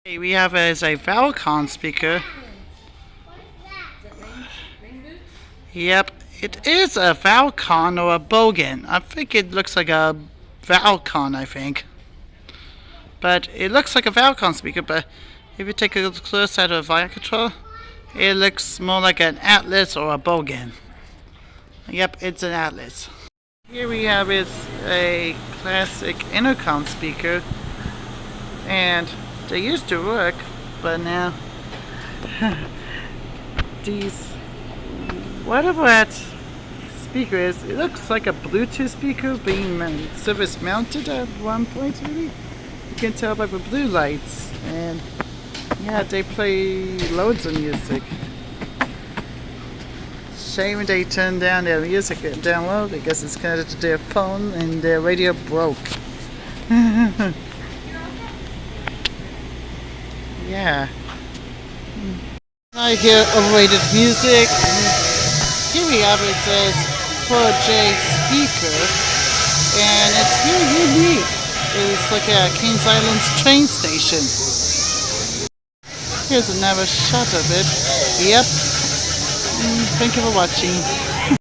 Okay, we have as a volcom speaker. Yep, it is a volcom or a bogan. I think it looks like a volcom, I think. But it looks like a volcom speaker, but if you take a close at a volume control, it looks more like an atlas or a bogan. Yep, it's an atlas. Here we have is a classic intercom speaker, and they used to work, but now these whatever that speaker is, it looks like a Bluetooth speaker being service mounted at one point. Really, you can tell by the blue lights, and yeah, they play loads of music. Shame they turned down their music download because it's connected to their phone and their radio broke. Yeah. I hear overrated music. Here we have it says 4J speaker, and it's really unique. It's like a Kings Island's train station. Here's another shot of it. Yep. Thank you for watching.